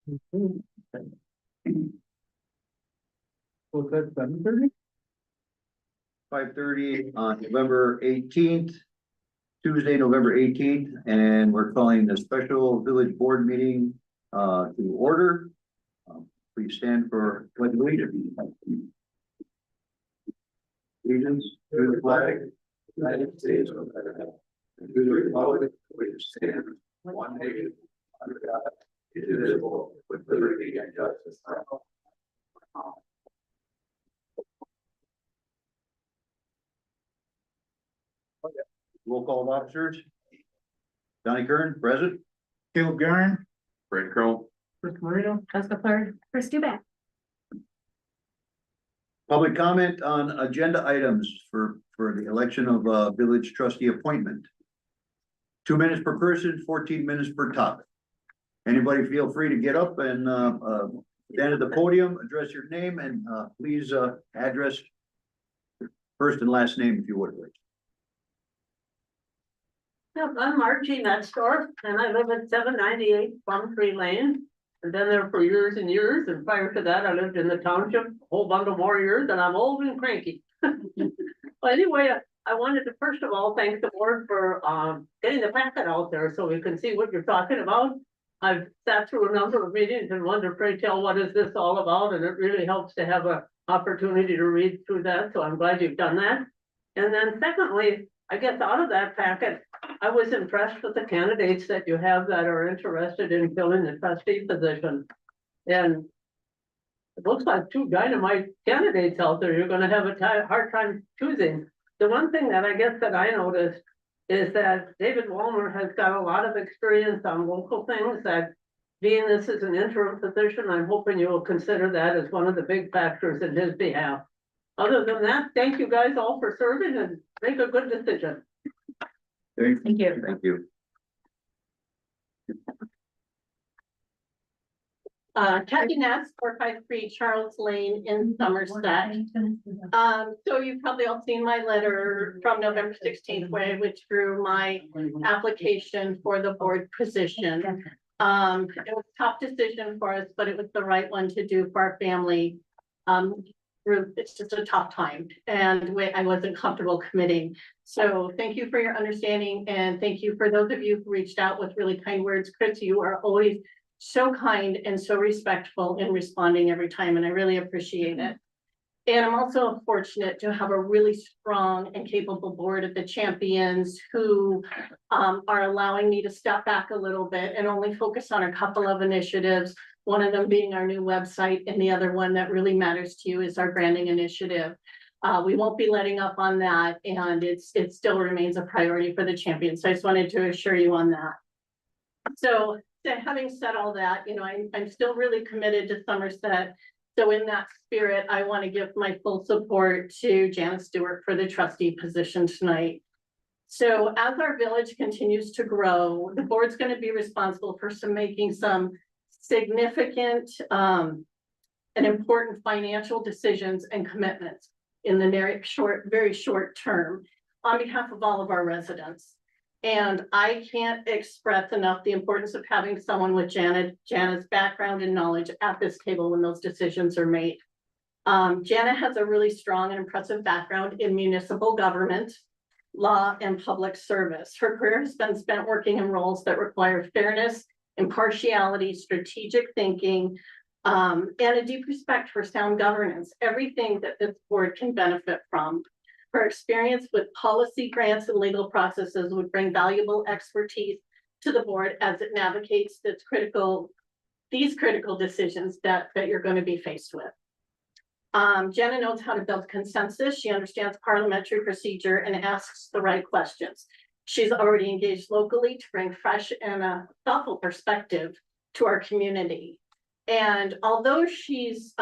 Was that 7:30? 5:30 on November 18th, Tuesday, November 18th, and we're calling the special village board meeting to order. Please stand for pledge of allegiance. Allegiance to the flag, United States of America, and to the republic which stands one nation under God, indivisible, with liberty and justice for all. Roll call of officers. Donnie Kern, present. Caleb Garn. Fred Crow. Chris Marino. Jessica Clark. Chris Duback. Public comment on agenda items for the election of village trustee appointment. 2 minutes per person, 14 minutes per topic. Anybody feel free to get up and stand at the podium, address your name, and please address first and last name if you would, please. Yep, I'm Margie Metzger, and I live at 798 Plum Tree Lane. I've been there for years and years, and prior to that, I lived in the township a whole bundle more years, and I'm old and cranky. Well, anyway, I wanted to first of all thank the board for getting the packet out there so we can see what you're talking about. I've sat through a number of meetings and wondered, pray tell, what is this all about? And it really helps to have an opportunity to read through that, so I'm glad you've done that. And then secondly, I guess out of that packet, I was impressed with the candidates that you have that are interested in filling the trustee position. And it looks like two dynamite candidates out there. You're gonna have a hard time choosing. The one thing that I guess that I noticed is that David Walmer has got a lot of experience on local things that being this is an interim position, I'm hoping you will consider that as one of the big factors in his behalf. Other than that, thank you guys all for serving and make a good decision. Thank you. Thank you. Kathy Ness, 453 Charles Lane in Somerset. So you've probably all seen my letter from November 16th, where I withdrew my application for the board position. It was a tough decision for us, but it was the right one to do for our family. It's just a tough time, and I wasn't comfortable committing. So thank you for your understanding, and thank you for those of you who reached out with really kind words. Chris, you are always so kind and so respectful in responding every time, and I really appreciate it. And I'm also fortunate to have a really strong and capable board of the champions who are allowing me to step back a little bit and only focus on a couple of initiatives. One of them being our new website, and the other one that really matters to you is our branding initiative. We won't be letting up on that, and it still remains a priority for the champions. So I just wanted to assure you on that. So having said all that, you know, I'm still really committed to Somerset. So in that spirit, I want to give my full support to Janice Stewart for the trustee position tonight. So as our village continues to grow, the board's going to be responsible for making some significant and important financial decisions and commitments in the very short term on behalf of all of our residents. And I can't express enough the importance of having someone with Janet's background and knowledge at this table when those decisions are made. Janet has a really strong and impressive background in municipal government, law, and public service. Her career has been spent working in roles that require fairness, impartiality, strategic thinking, and a deep respect for sound governance, everything that this board can benefit from. Her experience with policy grants and legal processes would bring valuable expertise to the board as it navigates these critical decisions that you're going to be faced with. Jenna knows how to build consensus. She understands parliamentary procedure and asks the right questions. She's already engaged locally to bring fresh and a thoughtful perspective to our community. And although she's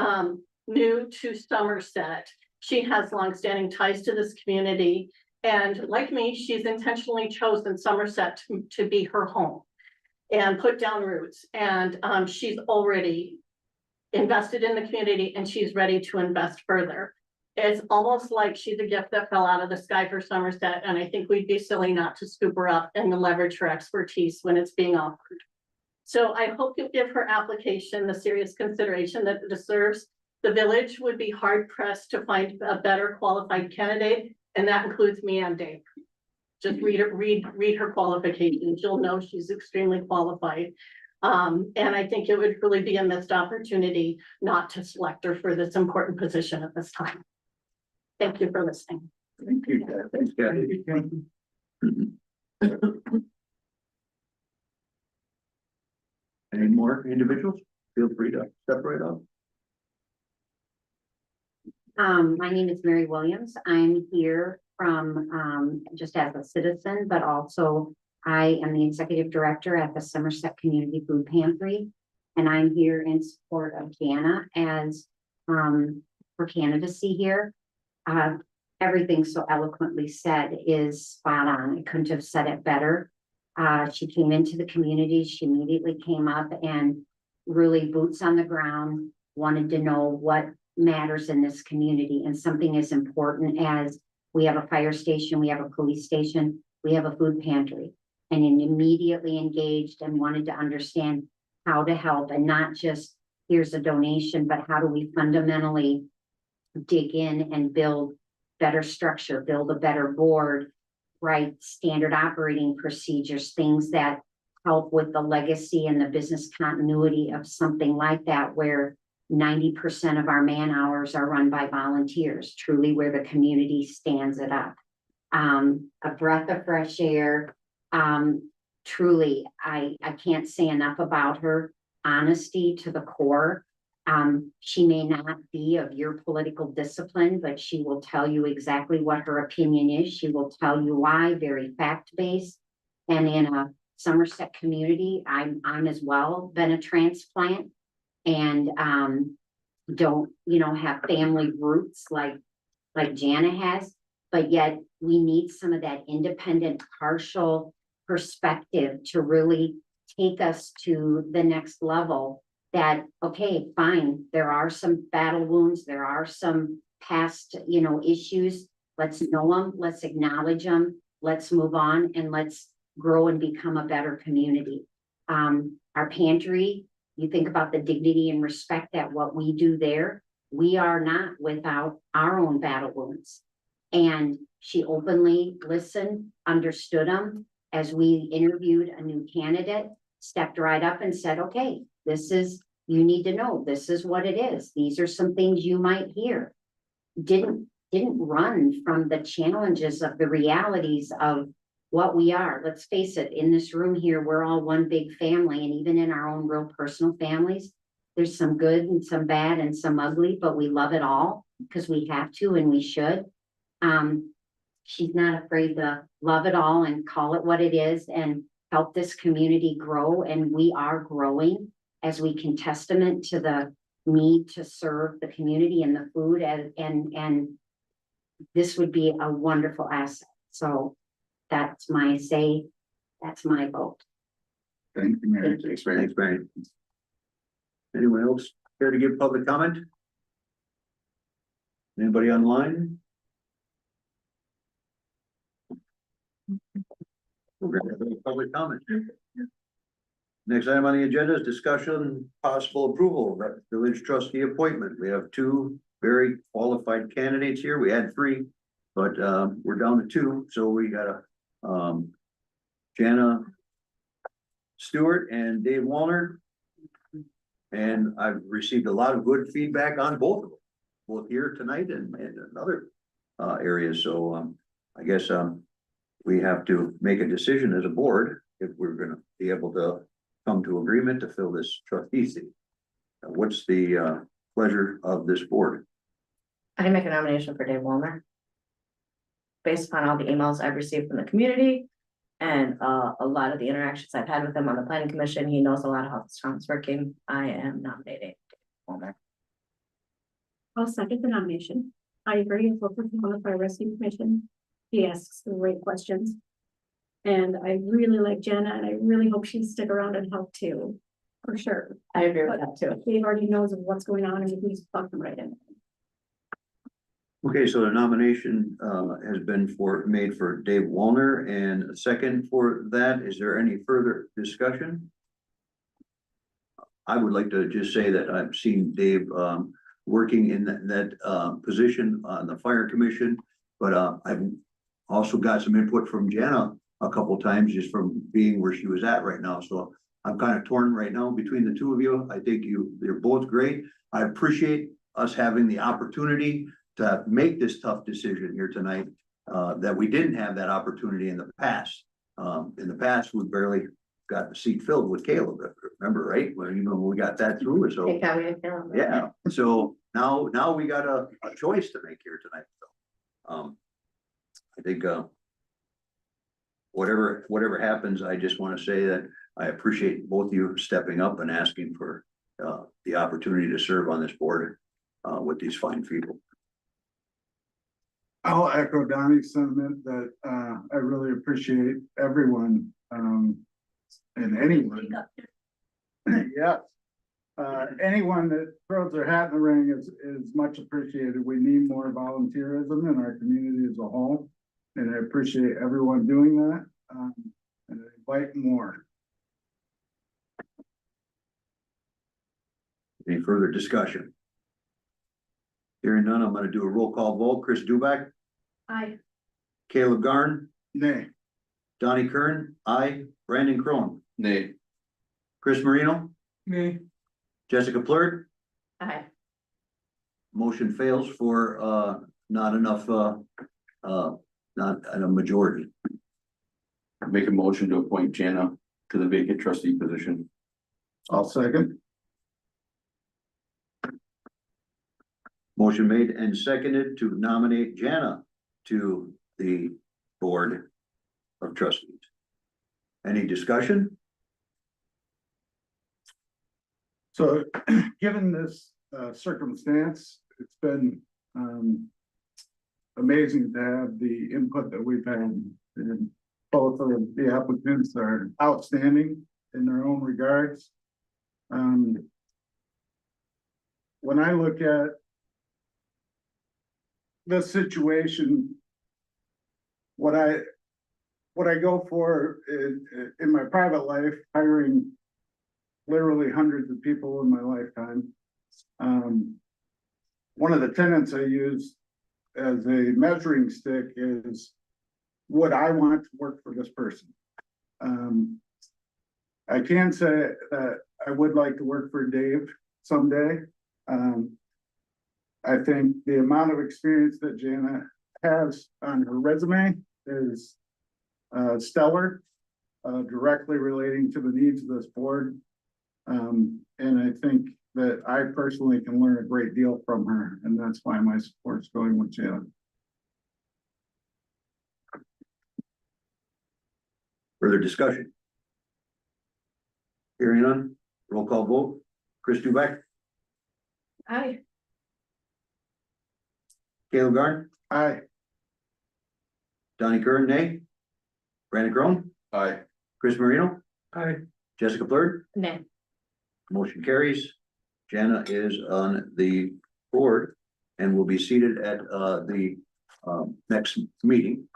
new to Somerset, she has longstanding ties to this community. And like me, she's intentionally chosen Somerset to be her home and put down roots. And she's already invested in the community, and she's ready to invest further. It's almost like she's a gift that fell out of the sky for Somerset, and I think we'd be silly not to scoop her up and to leverage her expertise when it's being offered. So I hope you'll give her application the serious consideration that it deserves. The village would be hard pressed to find a better qualified candidate, and that includes me and Dave. Just read her qualifications. You'll know she's extremely qualified. And I think it would really be a missed opportunity not to select her for this important position at this time. Thank you for listening. Thank you, Kathy. Thanks, Kathy. Any more individuals? Feel free to step right up. My name is Mary Williams. I'm here from, just as a citizen, but also I am the executive director at the Somerset Community Food Pantry. And I'm here in support of Jana as, for candidacy here. Everything so eloquently said is spot on. I couldn't have said it better. She came into the community. She immediately came up and really boots on the ground, wanted to know what matters in this community, and something as important as we have a fire station, we have a police station, we have a food pantry, and immediately engaged and wanted to understand how to help, and not just here's a donation, but how do we fundamentally dig in and build better structure, build a better board, write standard operating procedures, things that help with the legacy and the business continuity of something like that, where 90% of our man hours are run by volunteers, truly where the community stands it up. A breath of fresh air. Truly, I can't say enough about her honesty to the core. She may not be of your political discipline, but she will tell you exactly what her opinion is. She will tell you why, very fact-based. And in a Somerset community, I'm as well been a transplant, and don't, have family roots like Jana has, but yet we need some of that independent, partial perspective to really take us to the next level. That, okay, fine, there are some battle wounds, there are some past, issues. Let's know them, let's acknowledge them, let's move on, and let's grow and become a better community. Our pantry, you think about the dignity and respect that what we do there, we are not without our own battle wounds. And she openly listened, understood them. As we interviewed a new candidate, stepped right up and said, okay, you need to know, this is what it is. These are some things you might hear. Didn't run from the challenges of the realities of what we are. Let's face it, in this room here, we're all one big family, and even in our own real personal families, there's some good and some bad and some ugly, but we love it all because we have to and we should. She's not afraid to love it all and call it what it is and help this community grow. And we are growing as we can testament to the need to serve the community and the food, and this would be a wonderful asset. So that's my say, that's my vote. Thank you, Mary. Thanks, Mary. Anyone else care to give public comment? Anybody online? We're gonna have any public comment. Next item on the agenda is discussion, possible approval of that village trustee appointment. We have two very qualified candidates here. We had three, but we're down to two. So we got Jana Stewart and Dave Wallner. And I've received a lot of good feedback on both of them, both here tonight and in other areas. So I guess we have to make a decision as a board if we're gonna be able to come to agreement to fill this trustee seat. What's the pleasure of this board? I make a nomination for Dave Wallner. Based upon all the emails I've received from the community and a lot of the interactions I've had with him on the planning commission, he knows a lot of how this town is working. I am nominating Dave Wallner. I'll second the nomination. I agree with what on the Fire Rescue Commission. He asks the right questions. And I really like Jenna, and I really hope she stick around and help too, for sure. I agree with that too. Dave already knows of what's going on, and he's plugged them right in. Okay, so the nomination has been made for Dave Wallner, and a second for that. Is there any further discussion? I would like to just say that I've seen Dave, working in that position on the fire commission. But, I've also got some input from Jana a couple times just from being where she was at right now. So I'm kind of torn right now between the two of you. I think you're both great. I appreciate us having the opportunity to make this tough decision here tonight, that we didn't have that opportunity in the past. In the past, we barely got the seat filled with Caleb, remember, right? When even when we got that through, so. Take that way, Caleb. Yeah, so now we got a choice to make here tonight, so. I think, whatever happens, I just want to say that I appreciate both of you stepping up and asking for, the opportunity to serve on this board, with these fine people. I'll echo Donnie's sentiment that I really appreciate everyone and anyone. Yeah. Anyone that throws their hat in the ring is much appreciated. We need more volunteerism in our community as a whole. And I appreciate everyone doing that. And I invite more. Any further discussion? Hearing none, I'm gonna do a roll call vote. Chris Dubak, Aye. Caleb Garn, Nay. Donnie Kern, aye, Brandon Crone, Nay. Chris Marino, Me. Jessica Plurd. Aye. Motion fails for not enough not a majority. Make a motion to appoint Jana to the vacant trustee position. I'll second. Motion made and seconded to nominate Jana to the board of trustees. Any discussion? So, given this circumstance, it's been amazing to have the input that we've had. And both of the applicants are outstanding in their own regards. When I look at this situation, what I go for in my private life, hiring literally hundreds of people in my lifetime. One of the tenets I use as a measuring stick is, would I want to work for this person? I can say that I would like to work for Dave someday. I think the amount of experience that Jana has on her resume is stellar, directly relating to the needs of this board. And I think that I personally can learn a great deal from her, and that's why my support's going with Jana. Further discussion? Hearing none, roll call vote. Chris Dubak, Aye. Caleb Garn, Aye. Donnie Kern, nay. Brandon Crone, Aye. Chris Marino, Aye. Jessica Plurd. Nay. Motion carries. Jana is on the board and will be seated at the next meeting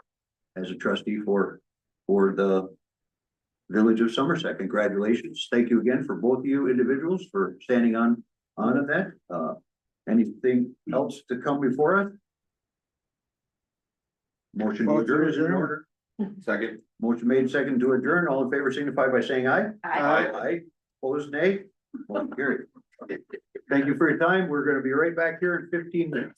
as a trustee for the Village of Somerset. Congratulations. Thank you again for both of you individuals for standing on that. Anything else to come before us? Motion to adjourn is in order. Second. Motion made second to adjourn. All in favor signify by saying aye. Aye. Aye. Opposed, nay. Motion carried. Thank you for your time. We're gonna be right back here in 15 minutes.